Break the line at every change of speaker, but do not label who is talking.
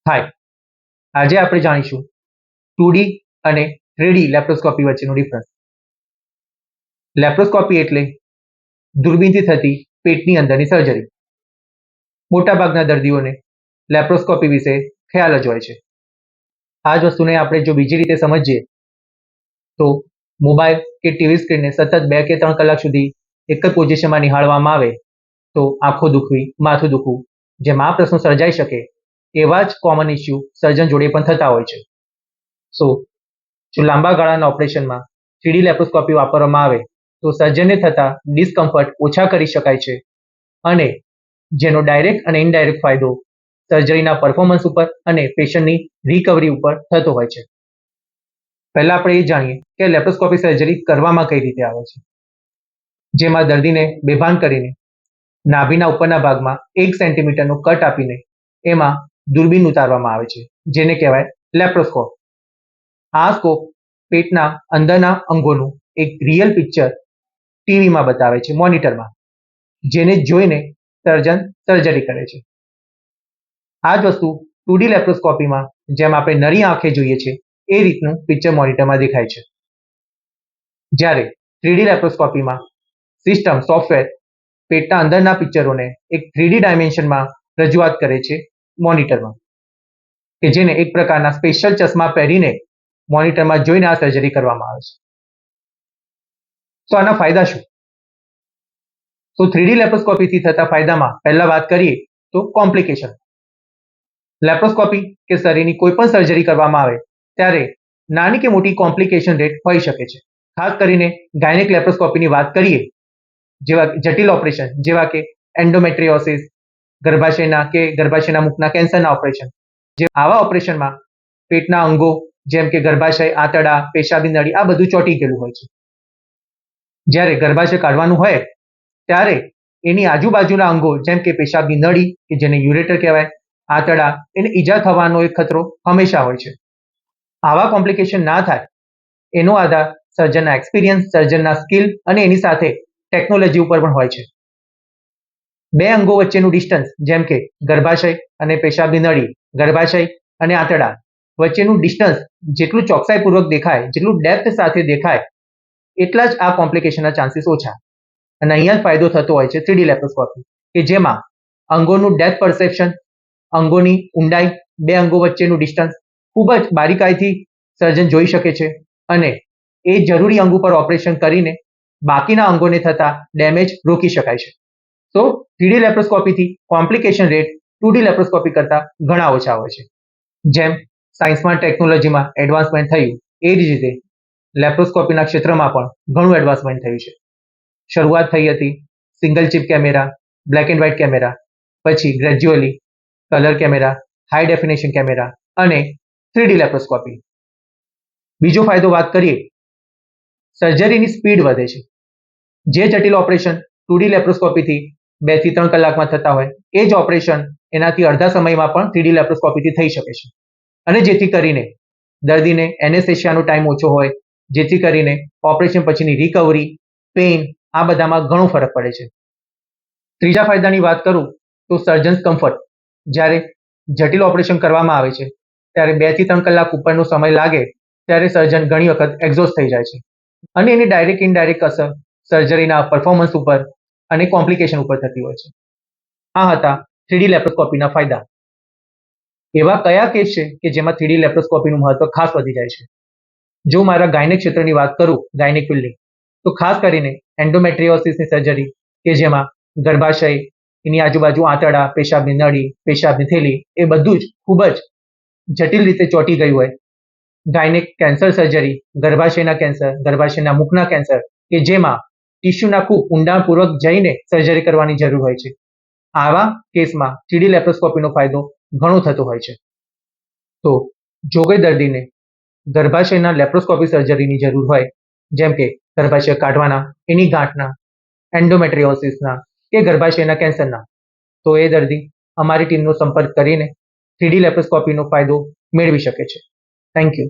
હાય, આજે આપણે જાણીશું 2D અને 3D લેપ્રોસ્કોપી વચ્ચેનું ડિફરન્સ. લેપ્રોસ્કોપી એટલે દૂરબીનથી થતી પેટની અંદરની સર્જરી. મોટાભાગના દર્દીઓને લેપ્રોસ્કોપી વિશે ખ્યાલ જ હોય છે. આ જ વસ્તુને આપણે જો બીજી રીતે સમજીએ તો મોબાઈલ કે ટીવી સ્ક્રીનને સતત 2 કે 3 કલાક સુધી એક જ પોઝિશનમાં નિહાળવામાં આવે તો આંખો દુખવી, માથું દુખવું, જેમ આ પ્રશ્નો સર્જાઈ શકે એવા જ કોમન ઇસ્યુ સર્જન જોડે પણ થતા હોય છે. જો લાંબા ગાળાના ઓપરેશનમાં 3D લેપ્રોસ્કોપી વાપરવામાં આવે તો સર્જનને થતા ડિસ્કમ્ફર્ટ ઓછા કરી શકાય છે અને જેનો ડાયરેક્ટ અને ઇનડાયરેક્ટ ફાયદો સર્જરીના પરફોર્મન્સ ઉપર અને પેશન્ટની રિકવરી ઉપર થતો હોય છે. પહેલા આપણે એ જાણીએ કે લેપ્રોસ્કોપી સર્જરી કરવામાં કઈ રીતે આવે છે, જેમાં દર્દીને બેભાન કરીને નાભીના ઉપરના ભાગમાં 1 સેન્ટીમીટરનો કટ આપીને એમાં દૂરબીન ઉતારવામાં આવે છે, જેને કહેવાય લેપ્રોસ્કોપ. આ સ્કોપ પેટના અંદરના અંગોનું એક રિયલ પિક્ચર ટીવીમાં બતાવે છે, મોનિટરમાં, જેને જોઈને સર્જન સર્જરી કરે છે. આ જ વસ્તુ 2D લેપ્રોસ્કોપીમાં જેમ આપણે નરી આંખે જોઈએ છે એ રીતનું પિક્ચર મોનિટરમાં દેખાય છે. જ્યારે 3D લેપ્રોસ્કોપીમાં સિસ્ટમ સોફ્ટવેર પેટના અંદરના પિક્ચરોને એક 3D ડાયમેન્શનમાં રજૂઆત કરે છે મોનિટરમાં, કે જેને એક પ્રકારના સ્પેશિયલ ચશ્મા પહેરીને મોનિટરમાં જોઈને આ સર્જરી કરવામાં આવે છે. તો આના ફાયદા શું? તો 3D લેપ્રોસ્કોપીથી થતા ફાયદામાં પહેલા વાત કરીએ તો કોમ્પ્લિકેશન. લેપ્રોસ્કોપી કે શરીરની કોઈ પણ સર્જરી કરવામાં આવે ત્યારે નાની કે મોટી કોમ્પ્લિકેશન રેટ હોઈ શકે છે. ખાસ કરીને ગાયનેક લેપ્રોસ્કોપીની વાત કરીએ, જેવા જટિલ ઓપરેશન જેવા કે એન્ડોમેટ્રિયોસિસ, ગર્ભાશયના કે ગર્ભાશયના મુખના કેન્સરના ઓપરેશન, જે આવા ઓપરેશનમાં પેટના અંગો જેમ કે ગર્ભાશય, આંતરડા, પેશાબની નળી આ બધું ચોંટી ગયેલું હોય છે. જ્યારે ગર્ભાશય કાઢવાનું હોય ત્યારે એની આજુબાજુના અંગો જેમ કે પેશાબની નળી કે જેને યુરેટર કહેવાય, આંતરડા, એને ઈજા થવાનો એક ખતરો હંમેશા હોય છે. આવા કોમ્પ્લિકેશન ના થાય એનો આધાર સર્જનના એક્સપિરિયન્સ, સર્જનના સ્કિલ અને એની સાથે ટેકનોલોજી ઉપર પણ હોય છે. બે અંગો વચ્ચેનું ડિસ્ટન્સ જેમ કે ગર્ભાશય અને પેશાબની નળી, ગર્ભાશય અને આંતરડા વચ્ચેનું ડિસ્ટન્સ જેટલું ચોકસાઈપૂર્વક દેખાય, જેટલું ડેપ્થ સાથે દેખાય, એટલા જ આ કોમ્પ્લિકેશનના ચાન્સીસ ઓછા. અને અહીંયા જ ફાયદો થતો હોય છે 3D લેપ્રોસ્કોપી, કે જેમાં અંગોનું ડેપ્થ પરસેપ્શન, અંગોની ઊંડાઈ, બે અંગો વચ્ચેનું ડિસ્ટન્સ ખૂબ જ બારીકાઈથી સર્જન જોઈ શકે છે અને એ જરૂરી અંગ ઉપર ઓપરેશન કરીને બાકીના અંગોને થતા ડેમેજ રોકી શકાય છે. તો 3D લેપ્રોસ્કોપીથી complication rate 2D laparoscopy કરતાં ઘણા ઓછા હોય છે. જેમ સાયન્સમાં ટેકનોલોજીમાં એડવાન્સમેન્ટ થયું એ જ રીતે લેપ્રોસ્કોપીના ક્ષેત્રમાં પણ ઘણું એડવાન્સમેન્ટ થયું છે. શરૂઆત થઈ હતી single chip camera, black and white camera, પછી gradually colour camera, high definition camera અને 3D લેપ્રોસ્કોપી. બીજો ફાયદો વાત કરીએ, સર્જરીની સ્પીડ વધે છે. જે જટિલ ઓપરેશન 2D લેપ્રોસ્કોપીથી 2 થી 3 કલાકમાં થતા હોય એ જ ઓપરેશન એનાથી અડધા સમયમાં પણ 3D લેપ્રોસ્કોપીથી થઈ શકે છે. અને જેથી કરીને દર્દીને એનેસ્થેશિયાનો ટાઈમ ઓછો હોય, જેથી કરીને ઓપરેશન પછીની રિકવરી, પેઇન આ બધામાં ઘણો ફરક પડે છે. ત્રીજા ફાયદાની વાત કરું તો સર્જન્સ કમ્ફર્ટ. જ્યારે જટિલ ઓપરેશન કરવામાં આવે છે ત્યારે 2 થી 3 કલાક ઉપરનો સમય લાગે ત્યારે સર્જન ઘણી વખત એક્ઝોસ્ટ થઈ જાય છે અને એની ડાયરેક્ટ ઇનડાયરેક્ટ અસર સર્જરીના પરફોર્મન્સ ઉપર અને કોમ્પ્લિકેશન ઉપર થતી હોય છે. આ હતા 3D લેપ્રોસ્કોપીના ફાયદા. એવા કયા કેસ છે કે જેમાં 3D લેપ્રોસ્કોપીનું મહત્વ ખાસ વધી જાય છે? જો મારા ગાયનેક ક્ષેત્રની વાત કરું, ગાયનેક ફિલ્ડની, તો ખાસ કરીને એન્ડોમેટ્રિયોસિસની સર્જરી, કે જેમાં ગર્ભાશય, એની આજુબાજુ આંતરડા, પેશાબની નળી, પેશાબની થેલી એ બધું જ ખૂબ જ જટિલ રીતે ચોંટી ગયું હોય. ગાયનેક કેન્સર સર્જરી, ગર્ભાશયના કેન્સર, ગર્ભાશયના મુખના કેન્સર, કે જેમાં ટિશ્યુના ખૂબ ઊંડાણપૂર્વક જઈને સર્જરી કરવાની જરૂર હોય છે. આવા કેસમાં 3D લેપ્રોસ્કોપીનો ફાયદો ઘણો થતો હોય છે. તો જો કોઈ દર્દીને ગર્ભાશયના લેપ્રોસ્કોપી સર્જરીની જરૂર હોય, જેમ કે ગર્ભાશય કાઢવાના, એની ગાંઠના, એન્ડોમેટ્રિયોસિસના કે ગર્ભાશયના કેન્સરના, તો એ દર્દી અમારી ટીમનો સંપર્ક કરીને 3D લેપ્રોસ્કોપીનો ફાયદો મેળવી શકે છે. Thank you.